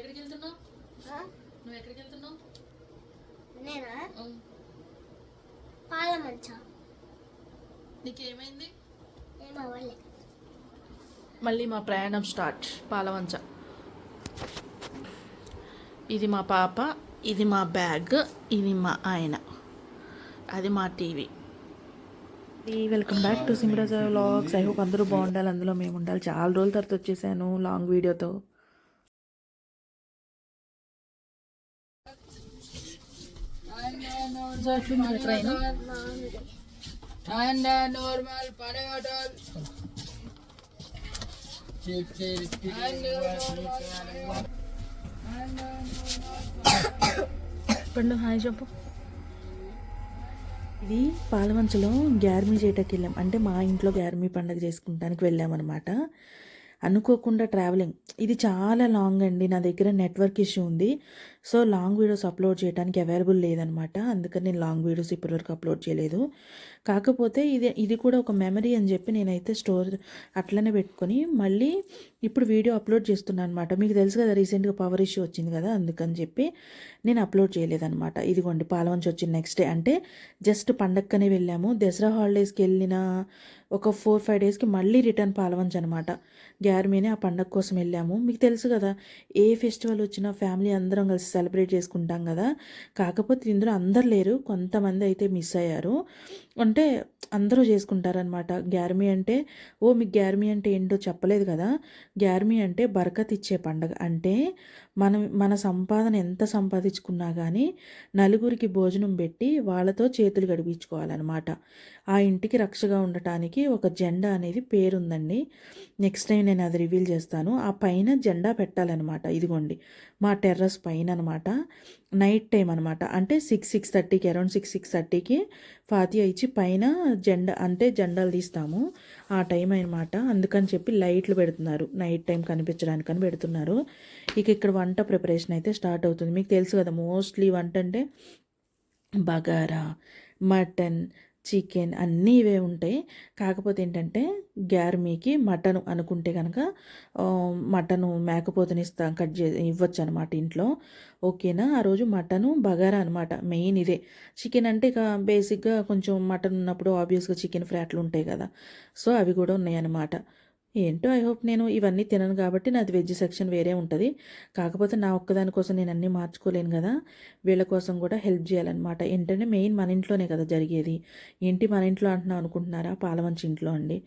ఎక్కడికి వెళ్తున్నావు? నువ్వు ఎక్కడికి వెళ్తున్నావు? నేనా పాలమంచ. నీకేమైంది? ఏమవ్వలే. మళ్ళీ మా ప్రయాణం స్టార్ట్. పాలవంచ. ఇది మా పాప, ఇది మా బ్యాగ్, ఇది మా ఆయన, అది మా TV. Welcome back to Simraj vlogs. I hope అందరూ బాగుండాలి, అందులో మేము ఉండాలి. చాలా రోజుల తర్వాత వచ్చేసాను లాంగ్ వీడియోతో. ట్రైన్ అండ్ నార్మల్ పండు హాయ్ చెప్పు. ఇది పాలవంచలో గ్యార్మీ చేయటానికి వెళ్ళాం. అంటే మా ఇంట్లో గ్యార్మీ పండుగ చేసుకుంటానికి వెళ్ళామన్నమాట. అనుకోకుండా ట్రావెలింగ్. ఇది చాలా లాంగ్ అండి. నా దగ్గర నెట్వర్క్ ఇష్యూ ఉంది. సో లాంగ్ వీడియోస్ అప్లోడ్ చేయడానికి అవైలబుల్ లేదనమాట. అందుకని నేను లాంగ్ వీడియోస్ ఇప్పటివరకు అప్లోడ్ చేయలేదు. కాకపోతే ఇది కూడా ఒక మెమరీ అని చెప్పి నేనైతే స్టోర్ అట్లనే పెట్టుకొని మళ్ళీ ఇప్పుడు వీడియో అప్లోడ్ చేస్తున్నాను అనమాట. మీకు తెలుసు కదా, రీసెంట్గా పవర్ ఇష్యూ వచ్చింది కదా, అందుకని చెప్పి నేను అప్లోడ్ చేయలేదన్నమాట. ఇదిగోండి పాలవంచి వచ్చింది నెక్స్ట్ డే. అంటే జస్ట్ పండక్కనే వెళ్ళాము. దసరా హాలిడేస్కి వెళ్ళిన ఒక 4-5 డేస్కి మళ్ళీ రిటర్న్ పాలవంచి అనమాట. గ్యార్మీనే ఆ పండగ కోసం వెళ్ళాము. మీకు తెలుసు కదా, ఏ ఫెస్టివల్ వచ్చినా ఫ్యామిలీ అందరం కలిసి సెలబ్రేట్ చేసుకుంటాం కదా. కాకపోతే ఇందులో అందరు లేరు, కొంతమంది అయితే మిస్ అయ్యారు. అంటే అందరూ చేసుకుంటారనమాట. గ్యార్మీ అంటే మీకు గ్యార్మీ అంటే ఏంటో చెప్పలేదు కదా. గ్యార్మీ అంటే బరకత్ ఇచ్చే పండగ. అంటే మన సంపాదన ఎంత సంపాదించుకున్నా కానీ నలుగురికి భోజనం పెట్టి వాళ్ళతో చేతులు గడిపించుకోవాలన్నమాట. ఆ ఇంటికి రక్షగా ఉండటానికి ఒక జెండా అనేది పేరుందండి. నెక్స్ట్ టైం నేను అది రివీల్ చేస్తాను. ఆ పైన జెండా పెట్టాలన్నమాట. ఇదిగోండి మా టెర్రస్ పైన అనమాట. నైట్ టైం అనమాట. అంటే 6-6:30కి అరౌండ్ 6-6:30కి ఫాతియా ఇచ్చి పైన జెండా అంటే జెండాలు తీస్తాము. ఆ టైం అనమాట. అందుకని చెప్పి లైట్లు పెడుతున్నారు, నైట్ టైం కనిపించడానికని పెడుతున్నారు. ఇక్కడ వంట ప్రిపరేషన్ అయితే స్టార్ట్ అవుతుంది. మీకు తెలుసు కదా, మోస్ట్లీ వంట అంటే బగారా, మటన్, చికెన్ అన్నీ ఇవే ఉంటాయి. కాకపోతే ఏంటంటే గ్యార్మీకి మటన్ అనుకుంటే కనుక మటను మేకపోతుని కట్ ఇవ్వచ్చు అనమాట ఇంట్లో. ఓకేనా. ఆ రోజు మటను బగారా అనమాట మెయిన్. ఇదే చికెన్ అంటే ఇక బేసిక్గా కొంచెం మటన్ ఉన్నప్పుడు ఆబ్వియస్గా చికెన్ ఫ్రై అట్లు ఉంటాయి కదా. సో అవి కూడా ఉన్నాయి అన్నమాట. ఏంటో ఐ హోప్ నేను ఇవన్నీ తినను కాబట్టి నాది వెజ్ సెక్షన్ వేరే ఉంటుంది. కాకపోతే నా ఒక్కదాని కోసం నేను అన్నీ మార్చుకోలేను కదా, వీళ్ళ కోసం కూడా హెల్ప్ చేయాలన్నమాట. ఏంటంటే మెయిన్ మన ఇంట్లోనే కదా జరిగేది. ఏంటి మన ఇంట్లో అంటున్నాను అనుకుంటున్నారా, పాలవంచి ఇంట్లో అండి.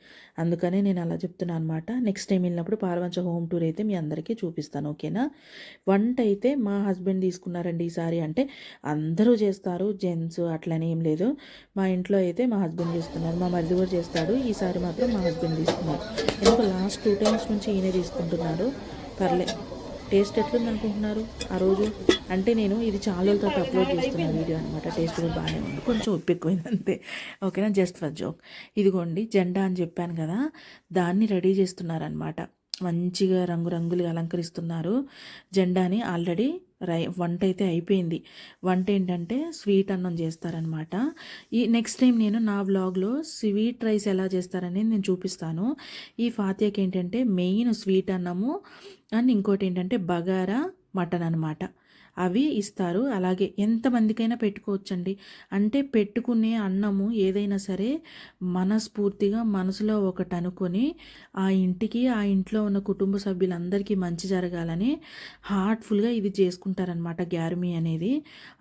అందుకనే నేను అలా చెప్తున్నాను అనమాట. నెక్స్ట్ టైం వెళ్ళినప్పుడు పాలవంచ హోమ్ టూర్ అయితే మీ అందరికీ చూపిస్తాను. ఓకేనా. వంట అయితే మా హస్బెండ్ తీసుకున్నారండి ఈసారి. అంటే అందరూ చేస్తారు, జెంట్స్ అట్లనే ఏం లేదు. మా ఇంట్లో అయితే మా హస్బెండ్ చేస్తున్నారు, మా మరిది కూడా చేస్తాడు. ఈసారి మాత్రం మా హస్బెండ్ తీసుకున్నారు. ఎందుకు లాస్ట్ 2 times నుంచి ఈయనే తీసుకుంటున్నాడు. పర్లే. టేస్ట్ ఎట్లుంది అనుకుంటున్నారు ఆ రోజు? అంటే నేను ఇది చాలా రోజుల తర్వాత అప్లోడ్ చేస్తున్న వీడియో అనమాట. టేస్ట్ కూడా బాగానే ఉంది, కొంచెం ఉప్పు ఎక్కువైంది అంతే. ఓకేనా, జస్ట్ ఫర్ జోక్. ఇదిగోండి జెండా అని చెప్పాను కదా, దాన్ని రెడీ చేస్తున్నారనమాట. మంచిగా రంగురంగులుగా అలంకరిస్తున్నారు జెండాని. ఆల్రెడీ వంట అయితే అయిపోయింది. వంట ఏంటంటే స్వీట్ అన్నం చేస్తారనమాట. ఈ నెక్స్ట్ టైం నేను నా వ్లాగ్లో స్వీట్ రైస్ ఎలా చేస్తారనేది నేను చూపిస్తాను. ఈ ఫాతియాకి ఏంటంటే మెయిన్ స్వీట్ అన్నము అండ్ ఇంకోటి ఏంటంటే బగారా మటన్ అనమాట. అవి ఇస్తారు. అలాగే ఎంతమందికైనా పెట్టుకోవచ్చండి. అంటే పెట్టుకునే అన్నము ఏదైనా సరే మనస్ఫూర్తిగా మనసులో ఒకటి అనుకొని ఆ ఇంటికి, ఆ ఇంట్లో ఉన్న కుటుంబ సభ్యులందరికీ మంచి జరగాలని హార్ట్ఫుల్గా ఇది చేసుకుంటారనమాట గ్యార్మీ అనేది.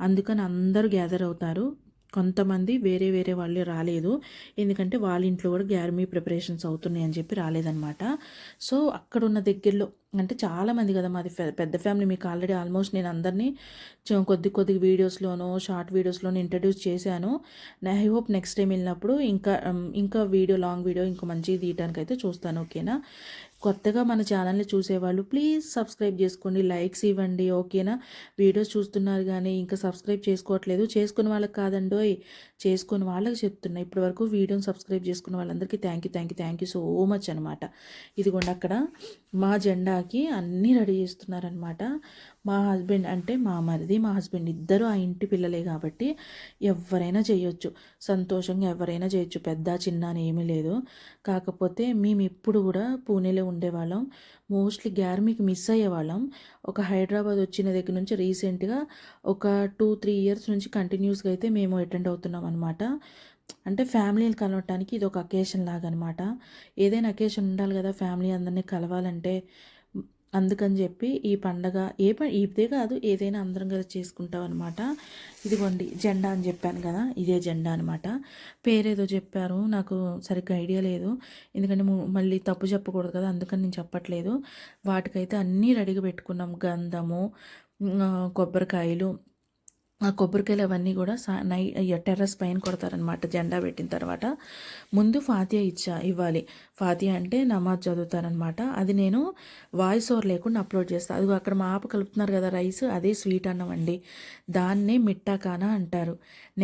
అందుకని అందరూ గ్యాదర్ అవుతారు. కొంతమంది వేరే వేరే వాళ్ళు రాలేదు, ఎందుకంటే వాళ్ళ ఇంట్లో కూడా గ్యార్మీ ప్రిపరేషన్స్ అవుతున్నాయి అని చెప్పి రాలేదనమాట. సో అక్కడ ఉన్న దగ్గరలో అంటే చాలామంది కదా, మాది పెద్ద ఫ్యామిలీ. మీకు ఆల్రెడీ ఆల్మోస్ట్ నేను అందరినీ కొద్ది వీడియోస్లోనో షార్ట్ వీడియోస్లోనో ఇంట్రడ్యూస్ చేశాను. ఐ హోప్ నెక్స్ట్ టైం వెళ్ళినప్పుడు ఇంకా వీడియో, లాంగ్ వీడియో ఇంకా మంచిగా తీయడానికి అయితే చూస్తాను. ఓకేనా. కొత్తగా మన ఛానల్ని చూసేవాళ్ళు ప్లీజ్ సబ్స్క్రైబ్ చేసుకోండి, లైక్స్ ఇవ్వండి. ఓకేనా. వీడియోస్ చూస్తున్నారు కానీ ఇంకా సబ్స్క్రైబ్ చేసుకోవట్లేదు. చేసుకున్న వాళ్ళకి కాదండోయ్, చేసుకున్న వాళ్ళకి చెప్తున్నా. ఇప్పటి వరకు వీడియోని సబ్స్క్రైబ్ చేసుకున్న వాళ్ళందరికీ థ్యాంక్ యూ సో మచ్ అనమాట. ఇదిగోండి అక్కడ మా జెండాకి అన్నీ రెడీ చేస్తున్నారనమాట. మా హస్బెండ్ అంటే మా మరిది మా హస్బెండ్ ఇద్దరు ఆ ఇంటి పిల్లలే కాబట్టి ఎవరైనా చేయొచ్చు, సంతోషంగా ఎవరైనా చేయొచ్చు, పెద్ద చిన్న అని ఏమీ లేదు. కాకపోతే మేము ఎప్పుడు కూడా పూణేలో ఉండేవాళ్ళం, మోస్ట్లీ గ్యార్మీకి మిస్ అయ్యేవాళ్ళం. ఒక హైదరాబాద్ వచ్చిన దగ్గర నుంచి రీసెంట్గా ఒక 2-3 ఇయర్స్ నుంచి కంటిన్యూస్గా అయితే మేము అటెండ్ అవుతున్నాం అనమాట. అంటే ఫ్యామిలీని కలవటానికి ఇది ఒక అకేషన్ లాగా అనమాట. ఏదైనా అకేషన్ ఉండాలి కదా ఫ్యామిలీ అందరినీ కలవాలంటే. అందుకని చెప్పి ఈ పండగ ఇదే కాదు, ఏదైనా అందరం కలిసి చేసుకుంటాం అనమాట. ఇదిగోండి జెండా అని చెప్పాను కదా, ఇదే జెండా అనమాట. పేరేదో చెప్పారు, నాకు సరిగ్గా ఐడియా లేదు, ఎందుకంటే మళ్ళీ తప్పు చెప్పకూడదు కదా, అందుకని నేను చెప్పట్లేదు. వాటికైతే అన్నీ రెడీగా పెట్టుకున్నాం, గంధము, కొబ్బరికాయలు. ఆ కొబ్బరికాయలు అవన్నీ కూడా టెర్రస్ పైన కొడతారనమాట జెండా పెట్టిన తర్వాత. ముందు ఫాతియా ఇవ్వాలి. ఫాతియా అంటే నమాజ్ చదువుతారనమాట. అది నేను వాయిస్ ఓవర్ లేకుండా అప్లోడ్ చేస్తాను. అది అక్కడ మా ఆప కలుపుతున్నారు కదా రైస్, అదే స్వీట్ అన్నం అండి, దాన్నే మిట్టాకానా అంటారు.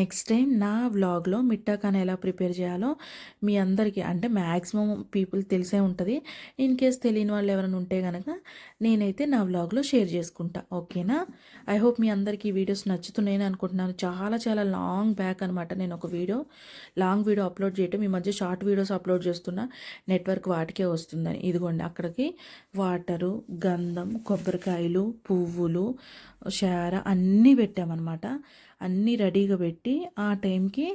నెక్స్ట్ టైం నా వ్లాగ్లో మిట్టాకానా ఎలా ప్రిపేర్ చేయాలో మీ అందరికీ అంటే మ్యాక్సిమం పీపుల్ తెలిసే ఉంటుంది. ఇన్ కేస్ తెలియని వాళ్ళు ఎవరైనా ఉంటే కనుక నేనైతే నా వ్లాగ్లో షేర్ చేసుకుంటా, ఓకేనా. ఐ హోప్ మీ అందరికీ ఈ వీడియోస్ నచ్చుతున్నాయని అనుకుంటున్నాను. చాలా చాలా లాంగ్ బ్యాక్ అనమాట నేను ఒక లాంగ్ వీడియో అప్లోడ్ చేయటం. ఈ మధ్య షార్ట్ వీడియోస్ అప్లోడ్ చేస్తున్నా, నెట్వర్క్ వాటికే వస్తుందని. ఇదిగోండి అక్కడికి వాటరు, గంధం, కొబ్బరికాయలు, పువ్వులు, షార అన్నీ పెట్టామన్నమాట. అన్నీ రెడీగా పెట్టి ఆ టైంకి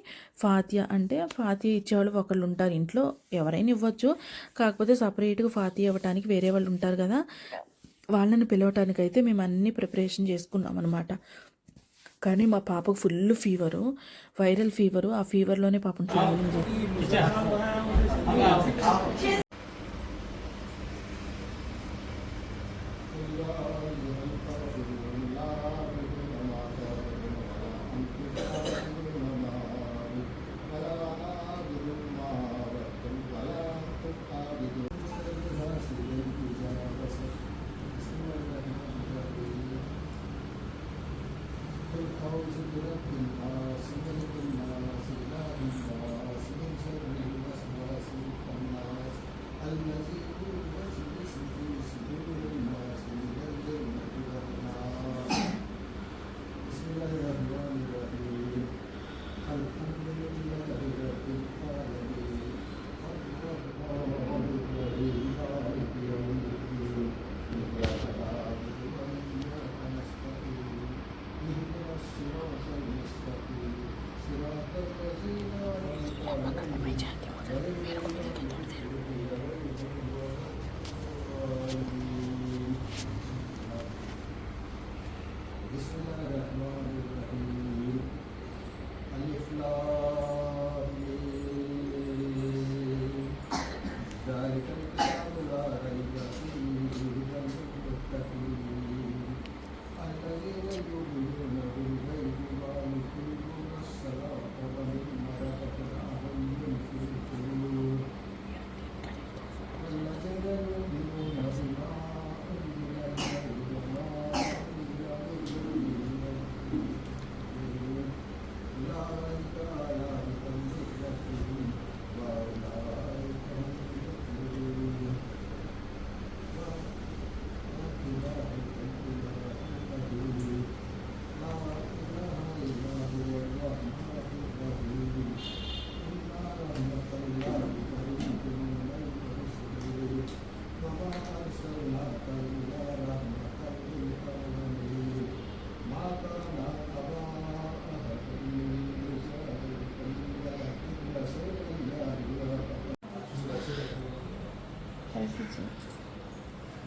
ఫాతియా అంటే ఫాతియా ఇచ్చేవాళ్ళు ఒకళ్ళు ఉంటారు ఇంట్లో, ఎవరైనా ఇవ్వచ్చు, కాకపోతే సపరేట్గా ఫాతియా ఇవ్వడానికి వేరే వాళ్ళు ఉంటారు కదా, వాళ్ళని పిలవటానికైతే మేము అన్నీ ప్రిపరేషన్ చేసుకున్నాం అనమాట. కానీ మా పాపకు ఫుల్ ఫీవరు, వైరల్ ఫీవరు. ఆ ఫీవర్లోనే పాపం ట్రావెలింగ్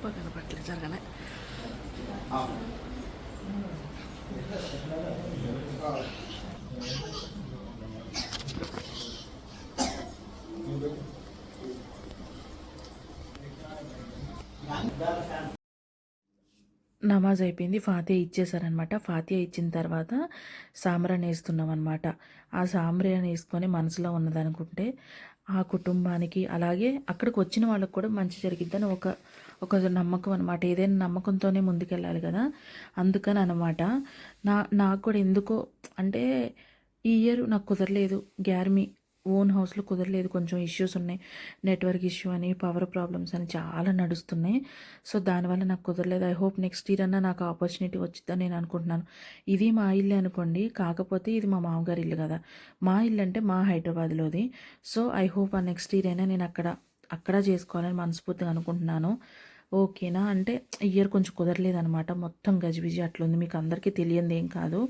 పక్కన పట్టలేదు జరగనే. నమాజ్ అయిపోయింది, ఫాతియా ఇచ్చేసారనమాట. ఫాతియా ఇచ్చిన తర్వాత సాంబ్రాన్ని వేస్తున్నాం అనమాట. ఆ సాంబ్రాన్ని వేసుకొని మనసులో ఉన్నదనుకుంటే ఆ కుటుంబానికి అలాగే అక్కడికి వచ్చిన వాళ్ళకి కూడా మంచి జరిగిద్దని ఒక నమ్మకం అనమాట. ఏదైనా నమ్మకంతోనే ముందుకెళ్ళాలి కదా, అందుకని అనమాట. నాకు కూడా ఎందుకో అంటే ఈ ఇయర్ నాకు కుదరలేదు గ్యార్మీ ఓన్ హౌస్లో కుదరలేదు, కొంచెం ఇష్యూస్ ఉన్నాయి, నెట్వర్క్ ఇష్యూ అని, పవర్ ప్రాబ్లమ్స్ అని చాలా నడుస్తున్నాయి. సో దానివల్ల నాకు కుదరలేదు. ఐ హోప్ నెక్స్ట్ ఇయర్ అన్నా నాకు ఆపర్చునిటీ వచ్చిందని నేను అనుకుంటున్నాను. ఇది మా ఇల్లు అనుకోండి, కాకపోతే ఇది మా మామగారి ఇల్లు కదా. మా ఇల్లు అంటే మా హైదరాబాద్లోది. సో ఐ హోప్ ఆ నెక్స్ట్ ఇయర్ అయినా నేను అక్కడ చేసుకోవాలని మనస్ఫూర్తిగా అనుకుంటున్నాను. ఓకేనా. అంటే ఇయర్ కొంచెం కుదరలేదనమాట, మొత్తం గజిబిజి అట్లుంది, మీకు అందరికీ తెలియంది ఏం కాదు.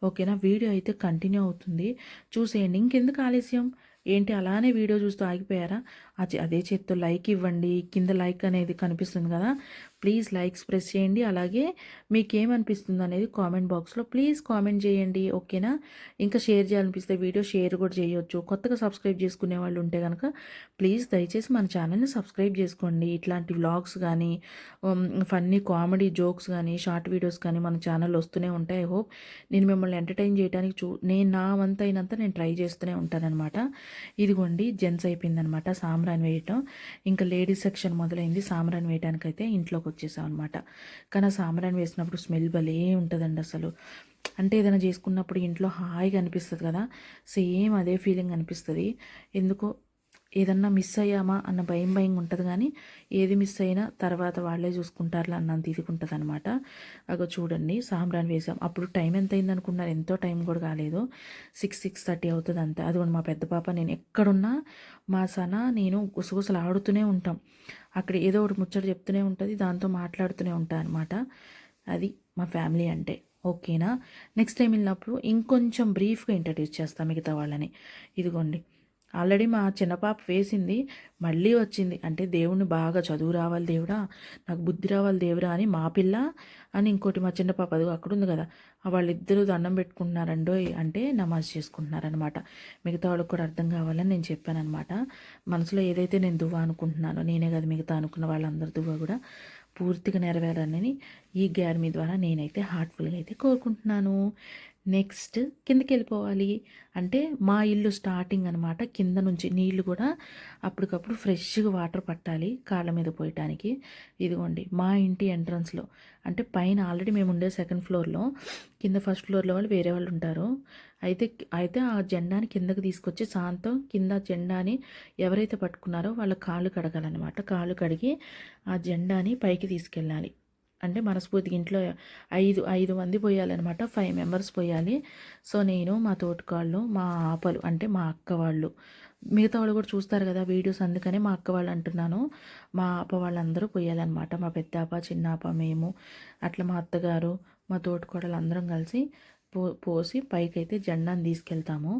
ఓకేనా. వీడియో అయితే కంటిన్యూ అవుతుంది, చూసేయండి. ఇంకెందుకు ఆలస్యం, ఏంటి అలానే వీడియో చూస్తూ ఆగిపోయారా? అదే చేత్తో లైక్ ఇవ్వండి, కింద లైక్ అనేది కనిపిస్తుంది కదా, ప్లీజ్ లైక్స్ ప్రెస్ చేయండి. అలాగే మీకేమనిపిస్తుంది అనేది కామెంట్ బాక్స్లో ప్లీజ్ కామెంట్ చేయండి. ఓకేనా. ఇంకా షేర్ చేయాలనిపిస్తే వీడియో షేర్ కూడా చేయొచ్చు. కొత్తగా సబ్స్క్రైబ్ చేసుకునే వాళ్ళు ఉంటే కనుక ప్లీజ్ దయచేసి మన ఛానల్ని సబ్స్క్రైబ్ చేసుకోండి. ఇట్లాంటి వ్లాగ్స్ కానీ ఫన్నీ కామెడీ జోక్స్ కానీ షార్ట్ వీడియోస్ కానీ మన ఛానల్లో వస్తూనే ఉంటాయి. ఐ హోప్ నేను మిమ్మల్ని ఎంటర్టైన్ చేయడానికి నేను నా వంతు అయినంత నేను ట్రై చేస్తూనే ఉంటానన్నమాట. ఇదిగోండి జెంట్స్ అయిపోయిందనమాట సాంబ్రాన్ వేయటం, ఇంకా లేడీస్ సెక్షన్ మొదలైంది. సాంబ్రాన్ వేయడానికైతే ఇంట్లోకి వచ్చేసాం అనమాట. కానీ సాంబ్రాన్ వేసినప్పుడు స్మెల్ భలే ఉంటుందండి అసలు. అంటే ఏదైనా చేసుకున్నప్పుడు ఇంట్లో హాయిగా అనిపిస్తుంది కదా, సేమ్ అదే ఫీలింగ్ అనిపిస్తుంది. ఎందుకో ఏదన్నా మిస్ అయ్యామా అన్న భయం ఉంటుంది, కానీ ఏది మిస్ అయినా తర్వాత వాళ్ళే చూసుకుంటారులే అన్నంత ఇదికుంటుంది అనమాట. అగో చూడండి సాంబ్రాన్ వేసాం. అప్పుడు టైం ఎంత అయింది అనుకున్నారు, ఎంతో టైం కూడా కాలేదు, 6:30 అవుతుంది అంతే. అది కూడా మా పెద్ద పాప నేను ఎక్కడున్నా మా సన నేను గుసగుసలు ఆడుతూనే ఉంటాం. అక్కడ ఏదో ఒకటి ముచ్చట చెప్తూనే ఉంటుంది, దాంతో మాట్లాడుతూనే ఉంటాను అనమాట. అది మా ఫ్యామిలీ అంటే. ఓకేనా. నెక్స్ట్ టైం వెళ్ళినప్పుడు ఇంకొంచెం బ్రీఫ్గా ఇంట్రడ్యూస్ చేస్తాను మిగతా వాళ్ళని. ఇదిగోండి ఆల్రెడీ మా చిన్న పాప వేసింది, మళ్ళీ వచ్చింది. అంటే దేవుణ్ణి బాగా చదువు రావాలి దేవుడా, నాకు బుద్ధి రావాలి దేవుడా అని మా పిల్ల అని ఇంకోటి మా చిన్న పాప అది అక్కడ ఉంది కదా, వాళ్ళిద్దరూ దండం పెట్టుకుంటున్నారండో, అంటే నమాజ్ చేసుకుంటున్నారనమాట. మిగతా వాళ్ళకి కూడా అర్థం కావాలని నేను చెప్పాను అనమాట. మనసులో ఏదైతే నేను దువ్వ అనుకుంటున్నానో, నేనే కదా మిగతా అనుకున్న వాళ్ళందరూ దువ్వ కూడా పూర్తిగా నెరవేరాలని ఈ గ్యార్మీ ద్వారా నేనైతే హార్ట్ఫుల్గా అయితే కోరుకుంటున్నాను. నెక్స్ట్ కిందకి వెళ్ళిపోవాలి. అంటే మా ఇల్లు స్టార్టింగ్ అనమాట, కింద నుంచి నీళ్లు కూడా అప్పటికప్పుడు ఫ్రెష్గా వాటర్ పట్టాలి కాళ్ళ మీద పోయటానికి. ఇదిగోండి మా ఇంటి ఎంట్రన్స్లో, అంటే పైన ఆల్రెడీ మేము ఉండే సెకండ్ ఫ్లోర్లో, కింద ఫస్ట్ ఫ్లోర్లో వాళ్ళు వేరే వాళ్ళు ఉంటారు. అయితే అయితే ఆ జెండాని కిందకి తీసుకొచ్చి శాంతం కింద జెండాని ఎవరైతే పట్టుకున్నారో వాళ్ళ కాళ్ళు కడగాలన్నమాట. కాళ్ళు కడిగి ఆ జెండాని పైకి తీసుకెళ్ళాలి. అంటే మనస్ఫూర్తిగా ఇంట్లో ఐదు మంది పోయాలన్నమాట, 5 మెంబర్స్ పోయాలి. సో నేను మా తోటికాళ్ళు మా ఆపలు అంటే మా అక్క వాళ్ళు, మిగతా వాళ్ళు కూడా చూస్తారు కదా వీడియోస్, అందుకనే మా అక్క వాళ్ళు అంటున్నాను. మా ఆప వాళ్ళందరూ పోయాలన్నమాట, మా పెద్దాప చిన్నాప మేము అట్లా మా అత్తగారు మా తోటికోడలు అందరం కలిసి పోసి పైకైతే జెండాను తీసుకెళ్తాము.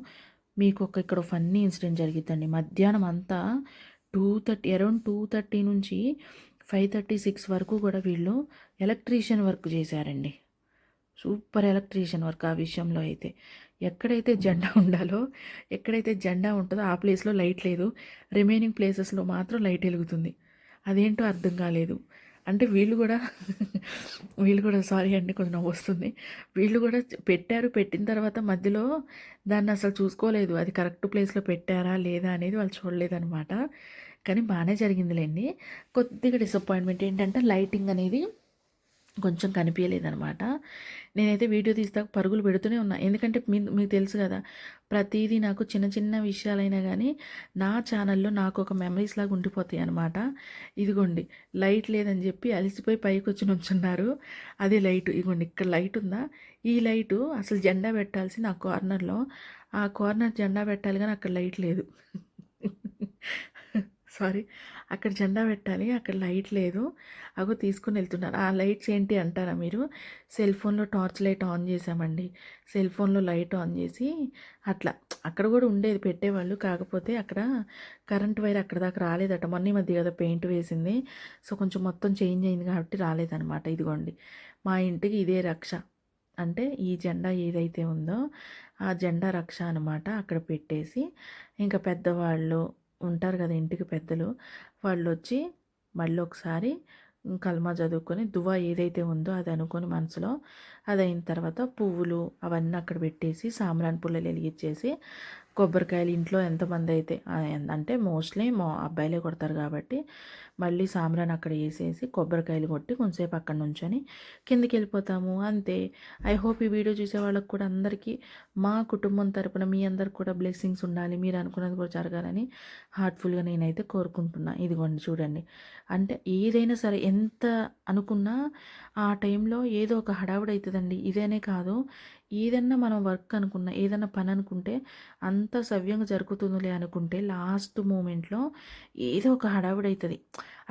మీకు ఇక్కడ ఫన్నీ ఇన్సిడెంట్ జరిగిద్దండి. మధ్యాహ్నం అంతా 2:30 అరౌండ్ 2:30 నుంచి 5:36 వరకు కూడా వీళ్ళు ఎలక్ట్రీషియన్ వర్క్ చేశారండి. సూపర్ ఎలక్ట్రీషియన్ వర్క్ ఆ విషయంలో అయితే. ఎక్కడైతే జెండా ఉండాలో, ఎక్కడైతే జెండా ఉంటుందో ఆ ప్లేస్లో లైట్ లేదు, రిమైనింగ్ ప్లేసెస్లో మాత్రం లైట్ వెలుగుతుంది. అదేంటో అర్థం కాలేదు. అంటే వీళ్ళు కూడా సారీ అండి కొంచెం నవ్వు వస్తుంది. వీళ్ళు కూడా పెట్టిన తర్వాత మధ్యలో దాన్ని అసలు చూసుకోలేదు, అది కరెక్ట్ ప్లేస్లో పెట్టారా లేదా అనేది వాళ్ళు చూడలేదనమాట. కానీ బాగానే జరిగిందిలేండి. కొద్దిగా డిసప్పాయింట్మెంట్ ఏంటంటే లైటింగ్ అనేది కొంచెం కనిపించలేదనమాట. నేనైతే వీడియో తీస్తాక పరుగులు పెడుతూనే ఉన్నా, ఎందుకంటే మీకు తెలుసు కదా, ప్రతిదీ నాకు చిన్న చిన్న విషయాలైనా కానీ నా ఛానల్లో నాకు ఒక మెమరీస్ లాగా ఉండిపోతాయి అనమాట. ఇదిగోండి లైట్ లేదని చెప్పి అలసిపోయి పైకి వచ్చి నుంచున్నారు. అదే లైటు, ఇదిగోండి ఇక్కడ లైట్ ఉందా, ఈ లైటు అసలు జెండా పెట్టాల్సి నా కార్నర్లో, ఆ కార్నర్ జెండా పెట్టాలి కానీ అక్కడ లైట్ లేదు. సారీ, అక్కడ జెండా పెట్టాలి, అక్కడ లైట్ లేదు. అగో తీసుకుని వెళ్తున్నారు. ఆ లైట్స్ ఏంటి అంటారా మీరు, సెల్ ఫోన్లో టార్చ్ లైట్ ఆన్ చేసామండి. సెల్ ఫోన్లో లైట్ ఆన్ చేసి అట్లా, అక్కడ కూడా ఉండేది పెట్టేవాళ్ళు, కాకపోతే అక్కడ కరెంట్ వైర్ అక్కడ దాకా రాలేదట. మొన్న ఈ మధ్య కదా పెయింట్ వేసింది, సో కొంచెం మొత్తం చేంజ్ అయింది కాబట్టి రాలేదనమాట. ఇదిగోండి మా ఇంటికి ఇదే రక్ష, అంటే ఈ జెండా ఏదైతే ఉందో ఆ జెండా రక్ష అనమాట. అక్కడ పెట్టేసి ఇంకా పెద్దవాళ్ళు ఉంటారు కదా ఇంటికి పెద్దలు, వాళ్ళు వచ్చి మళ్ళీ ఒకసారి కల్మా చదువుకొని దువా ఏదైతే ఉందో అది అనుకొని మనసులో, అది అయిన తర్వాత పువ్వులు అవన్నీ అక్కడ పెట్టేసి సాంబ్రాణి పుల్లలు వెలిగించేసి కొబ్బరికాయలు ఇంట్లో ఎంతమంది అయితే అంటే మోస్ట్లీ మా అబ్బాయిలే కొడతారు కాబట్టి మళ్ళీ సాంబ్రాన్ని అక్కడ వేసేసి కొబ్బరికాయలు కొట్టి కొంతసేపు అక్కడ నుంచొని కిందికి వెళ్ళిపోతాము అంతే. ఐ హోప్ ఈ వీడియో చూసే వాళ్ళకి కూడా అందరికీ మా కుటుంబం తరపున మీ అందరికి కూడా బ్లెస్సింగ్స్ ఉండాలి, మీరు అనుకున్నది కూడా జరగాలని హార్ట్ఫుల్గా నేనైతే కోరుకుంటున్నా. ఇదిగోండి చూడండి, అంటే ఏదైనా సరే ఎంత అనుకున్నా ఆ టైంలో ఏదో ఒక హడావుడి అవుతుందండి. ఇదేనే కాదు, ఏదన్నా మనం వర్క్ అనుకున్నా, ఏదన్నా పని అనుకుంటే అంత సవ్యంగా జరుగుతుందిలే అనుకుంటే లాస్ట్ మూమెంట్లో ఏదో ఒక హడావుడి అవుతుంది.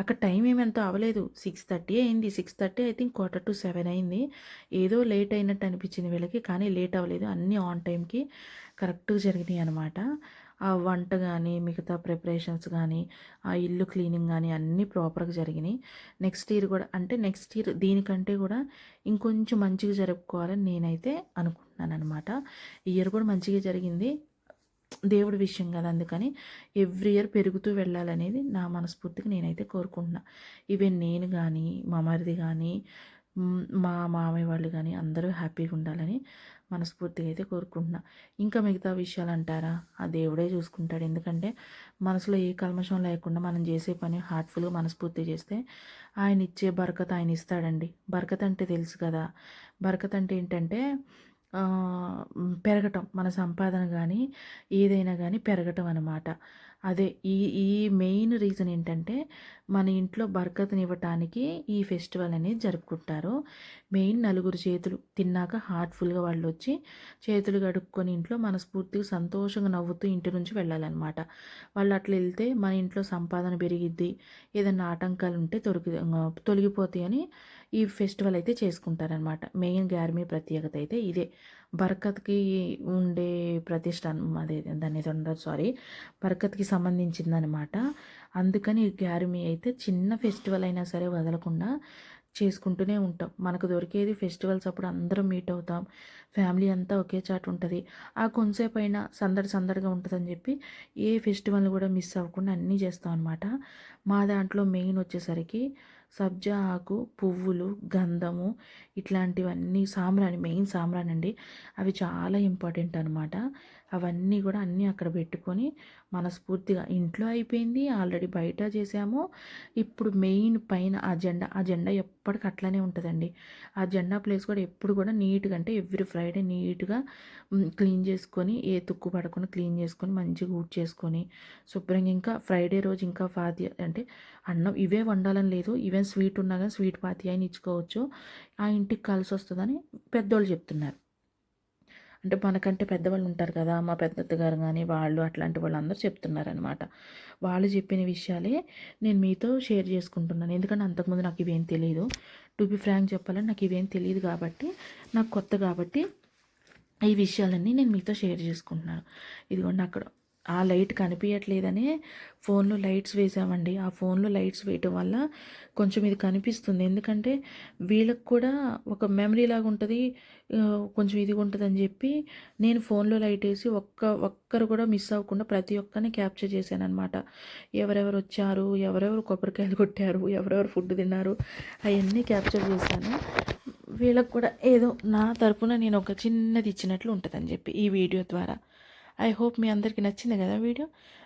అక్కడ టైం ఏమెంతో అవ్వలేదు, 6:30 అయింది. 6:30 ఐ థింక్ 6:45 అయింది. ఏదో లేట్ అయినట్టు అనిపించింది వీళ్ళకి, కానీ లేట్ అవ్వలేదు, అన్నీ ఆన్ టైంకి కరెక్ట్గా జరిగినాయి అనమాట. ఆ వంట కానీ మిగతా ప్రిపరేషన్స్ కానీ ఆ ఇల్లు క్లీనింగ్ కానీ అన్నీ ప్రాపర్గా జరిగినాయి. నెక్స్ట్ ఇయర్ కూడా అంటే నెక్స్ట్ ఇయర్ దీనికంటే కూడా ఇంకొంచెం మంచిగా జరుపుకోవాలని నేనైతే అనుకుంటున్నాను అనమాట. ఈ ఇయర్ కూడా మంచిగా జరిగింది, దేవుడి విషయం కదా, అందుకని ఎవ్రీ ఇయర్ పెరుగుతూ వెళ్ళాలనేది నా మనస్ఫూర్తిగా నేనైతే కోరుకుంటున్నా. ఈవెన్ నేను కానీ మా మరిది కానీ మా మామయ్య వాళ్ళు కానీ అందరూ హ్యాపీగా ఉండాలని మనస్ఫూర్తిగా అయితే కోరుకుంటున్నా. ఇంకా మిగతా విషయాలు అంటారా, ఆ దేవుడే చూసుకుంటాడు. ఎందుకంటే మనసులో ఏ కల్మషం లేకుండా మనం చేసే పని హార్ట్ఫుల్గా మనస్ఫూర్తిగా చేస్తే ఆయన ఇచ్చే బరకత్ ఆయన ఇస్తాడండి. బరకత్ అంటే తెలుసు కదా, బరకత్ అంటే ఏంటంటే పెరగటం, మన సంపాదన కానీ ఏదైనా కానీ పెరగటం అన్నమాట. అదే ఈ ఈ మెయిన్ రీజన్ ఏంటంటే మన ఇంట్లో బరకత్నివ్వటానికి ఈ ఫెస్టివల్ అనేది జరుపుకుంటారు. మెయిన్ నలుగురు చేతులు తిన్నాక హార్ట్ఫుల్గా వాళ్ళు వచ్చి చేతులు కడుక్కొని ఇంట్లో మనస్ఫూర్తిగా సంతోషంగా నవ్వుతూ ఇంటి నుంచి వెళ్ళాలన్నమాట. వాళ్ళు అట్లా వెళ్తే మన ఇంట్లో సంపాదన పెరిగిద్ది, ఏదైనా ఆటంకాలు ఉంటే తొలగిపోతాయి అని ఈ ఫెస్టివల్ అయితే చేసుకుంటారనమాట. మెయిన్ గ్యార్మీ ప్రత్యేకత అయితే ఇదే. బరకత్కి ఉండే ప్రతిష్ట అదే దాన్ని ఉండదు, సారీ, బరకత్కి సంబంధించిందనమాట. అందుకని ఈ గ్యార్మీ అయితే చిన్న ఫెస్టివల్ అయినా సరే వదలకుండా చేసుకుంటూనే ఉంటాం. మనకు దొరికేది ఫెస్టివల్స్ అప్పుడు అందరం మీట్ అవుతాం, ఫ్యామిలీ అంతా ఒకే చాటు ఉంటుంది. ఆ కొంతసేపు అయినా సందడిగా ఉంటుందని చెప్పి ఏ ఫెస్టివల్ని కూడా మిస్ అవ్వకుండా అన్నీ చేస్తాం అనమాట. మా దాంట్లో మెయిన్ వచ్చేసరికి సబ్జా ఆకు, పువ్వులు, గంధము ఇట్లాంటివన్నీ, సాంబ్రాణి, మెయిన్ సాంబ్రాణి అండి, అవి చాలా ఇంపార్టెంట్ అనమాట. అవన్నీ కూడా అన్నీ అక్కడ పెట్టుకొని మనస్ఫూర్తిగా ఇంట్లో అయిపోయింది ఆల్రెడీ, బయట చేసాము. ఇప్పుడు మెయిన్ పైన ఆ జెండా ఎప్పటికీ అట్లనే ఉంటుందండి. ఆ జెండా ప్లేస్ కూడా ఎప్పుడు కూడా నీట్గా, అంటే ఎవ్రీ ఫ్రైడే నీట్గా క్లీన్ చేసుకొని, ఏ తుక్కు పడకుండా క్లీన్ చేసుకొని మంచిగా ఊడ్ చేసుకొని శుభ్రంగా, ఇంకా ఫ్రైడే రోజు ఇంకా ఫాతి అంటే అన్నం ఇవే వండాలని లేదు, ఈవెన్ స్వీట్ ఉన్నా కానీ స్వీట్ పాతి అయినా ఇచ్చుకోవచ్చు, ఆ ఇంటికి కలిసి వస్తుందని పెద్దోళ్ళు చెప్తున్నారు. అంటే మనకంటే పెద్దవాళ్ళు ఉంటారు కదా, మా పెద్దత్తగారు కానీ వాళ్ళు అట్లాంటి వాళ్ళందరూ చెప్తున్నారనమాట. వాళ్ళు చెప్పిన విషయాలే నేను మీతో షేర్ చేసుకుంటున్నాను. ఎందుకంటే అంతకుముందు నాకు ఇవేం తెలియదు. టు బి ఫ్రాంక్ చెప్పాలని నాకు ఇవేం తెలియదు కాబట్టి, నాకు కొత్త కాబట్టి ఈ విషయాలన్నీ నేను మీతో షేర్ చేసుకుంటున్నాను. ఇదిగోండి అక్కడ ఆ లైట్ కనిపించట్లేదని ఫోన్లో లైట్స్ వేసామండి. ఆ ఫోన్లో లైట్స్ వేయటం వల్ల కొంచెం ఇది కనిపిస్తుంది. ఎందుకంటే వీళ్ళకి కూడా ఒక మెమరీ లాగా ఉంటుంది, కొంచెం ఇదిగా ఉంటుందని చెప్పి నేను ఫోన్లో లైట్ వేసి ఒక్కరు కూడా మిస్ అవ్వకుండా ప్రతి ఒక్కరిని క్యాప్చర్ చేశాను అనమాట. ఎవరెవరు వచ్చారు, ఎవరెవరు కొబ్బరికాయలు కొట్టారు, ఎవరెవరు ఫుడ్ తిన్నారు, అవన్నీ క్యాప్చర్ చేశాను. వీళ్ళకి కూడా ఏదో నా తరపున నేను ఒక చిన్నది ఇచ్చినట్లు ఉంటుందని చెప్పి ఈ వీడియో ద్వారా. ఐ హోప్ మీ అందరికీ నచ్చింది కదా వీడియో.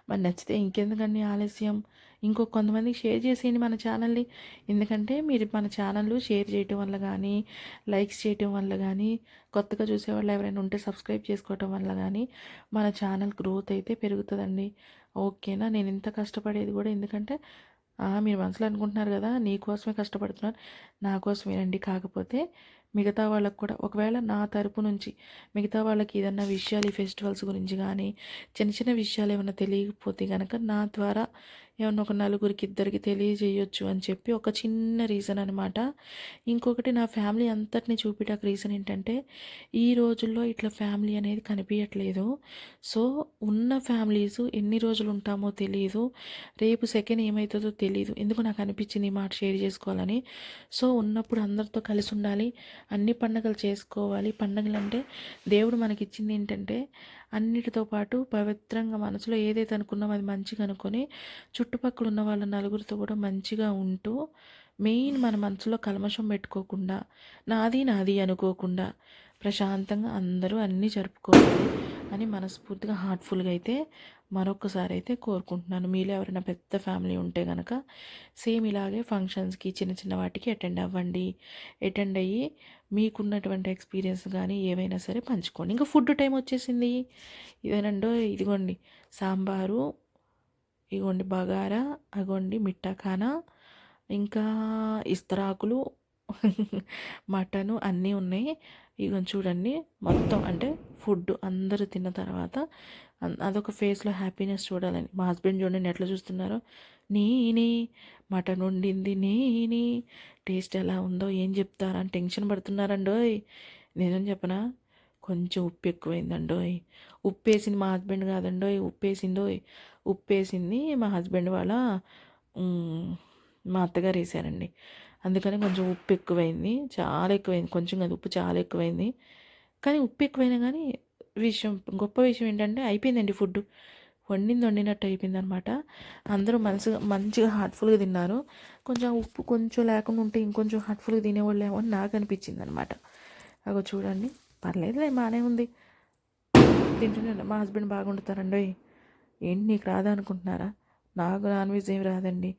మరి నచ్చితే ఇంకెందుకని ఆలస్యం, కొంతమందికి షేర్ చేసేయండి మన ఛానల్ని. ఎందుకంటే మీరు మన ఛానల్ షేర్ చేయటం వల్ల కానీ, లైక్స్ చేయటం వల్ల కానీ, కొత్తగా చూసేవాళ్ళు ఎవరైనా ఉంటే సబ్స్క్రైబ్ చేసుకోవటం వల్ల కానీ మన ఛానల్ గ్రోత్ అయితే పెరుగుతుందండి. ఓకేనా, నేను ఇంత కష్టపడేది కూడా ఎందుకంటే మీరు మనసులో అనుకుంటున్నారు కదా నీ కోసమే కష్టపడుతున్నారు, నా కోసమేనండి. కాకపోతే మిగతా వాళ్ళకు కూడా ఒకవేళ నా తరపు నుంచి మిగతా వాళ్ళకి ఏదన్నా విషయాలు ఈ ఫెస్టివల్స్ గురించి కానీ చిన్న చిన్న విషయాలు ఏమైనా తెలియకపోతే కనుక నా ద్వారా ఏమన్నా ఒక నలుగురికి ఇద్దరికి తెలియజేయొచ్చు అని చెప్పి ఒక చిన్న రీజన్ అనమాట. ఇంకొకటి నా ఫ్యామిలీ అంతటిని చూపించడానికి రీజన్ ఏంటంటే ఈ రోజుల్లో ఇట్లా ఫ్యామిలీ అనేది కనిపించట్లేదు. సో ఉన్న ఫ్యామిలీస్ ఎన్ని రోజులు ఉంటామో తెలియదు, రేపు సెకండ్ ఏమవుతుందో తెలియదు. ఎందుకు నాకు అనిపించింది ఈ మాట షేర్ చేసుకోవాలని. సో ఉన్నప్పుడు అందరితో కలిసి ఉండాలి, అన్ని పండుగలు చేసుకోవాలి. పండుగలు అంటే దేవుడు మనకిచ్చింది ఏంటంటే అన్నిటితో పాటు పవిత్రంగా మనసులో ఏదైతే అనుకున్నామో అది మంచిగా అనుకొని చుట్టుపక్కల ఉన్న వాళ్ళ నలుగురితో కూడా మంచిగా ఉంటూ, మెయిన్ మన మనసులో కల్మషం పెట్టుకోకుండా, నాది అనుకోకుండా ప్రశాంతంగా అందరూ అన్నీ జరుపుకోవాలి. అని మనస్ఫూర్తిగా హార్ట్ఫుల్గా అయితే మరొకసారి అయితే కోరుకుంటున్నాను. మీలో ఎవరైనా పెద్ద ఫ్యామిలీ ఉంటే గనక సేమ్ ఇలాగే ఫంక్షన్స్కి చిన్న చిన్న వాటికి అటెండ్ అవ్వండి. అటెండ్ అయ్యి మీకున్నటువంటి ఎక్స్పీరియన్స్ కానీ ఏవైనా సరే పంచుకోండి. ఇంకా ఫుడ్ టైం వచ్చేసింది. ఇదేనండో ఇదిగోండి సాంబారు, ఇగోండి బగారా, అగోండి మిట్టా ఖానా, ఇంకా ఇస్తరాకులు, మటను అన్నీ ఉన్నాయి. ఇగోండి చూడండి మొత్తం అంటే ఫుడ్ అందరూ తిన్న తర్వాత అదొక ఫేస్లో హ్యాపీనెస్ చూడాలని. మా హస్బెండ్ చూడండి ఎట్లా చూస్తున్నారో, నేనే మటన్ వండింది నేనే, టేస్ట్ ఎలా ఉందో ఏం చెప్తారని టెన్షన్ పడుతున్నారండోయ్. నిజం చెప్పనా, కొంచెం ఉప్పు ఎక్కువైందండోయ్. ఉప్పేసింది మా హస్బెండ్ కాదండోయ్, ఉప్పేసిందోయ్. ఉప్పేసింది మా హస్బెండ్ వాళ్ళ మ్, మా అత్తగారు వేసారండి. అందుకని కొంచెం ఉప్పు ఎక్కువైంది, చాలా ఎక్కువైంది. కొంచెం కాదు, ఉప్పు చాలా ఎక్కువైంది. కానీ ఉప్పు ఎక్కువైనా కానీ గొప్ప విషయం ఏంటంటే అయిపోయిందండి ఫుడ్. వండినట్టు అయిపోయిందనమాట. అందరూ మంచిగా హార్ట్ఫుల్గా తిన్నారు. కొంచెం ఉప్పు కొంచెం లేకుండా ఉంటే ఇంకొంచెం హార్ట్ఫుల్గా తినేవాళ్ళేమో అని నాకు అనిపించింది అనమాట. అగో చూడండి, పర్లేదులే బాగానే ఉంది. తింటున్నాను. మా హస్బెండ్ బాగా వండుతారండి. ఏంటి నీకు రాదా అనుకుంటున్నారా? నాకు నాన్ వెజ్ ఏమి రాదండి.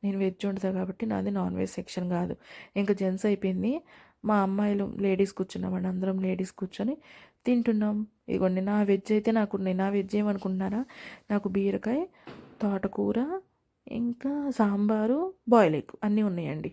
నేను వెజ్ వండుతా కాబట్టి నాది నాన్ వెజ్ సెక్షన్ కాదు. ఇంకా జెంట్స్ అయిపోయింది. మా అమ్మాయిలు లేడీస్ కూర్చున్నామండి. అందరం లేడీస్ కూర్చొని తింటున్నాం. ఇదిగోండి నా వెజ్ అయితే నాకు ఉన్నాయి. నా వెజ్ ఏమనుకుంటున్నారా? నాకు బీరకాయ, తోటకూర, ఇంకా సాంబారు, బాయిల్ ఎగ్ అన్నీ ఉన్నాయండి.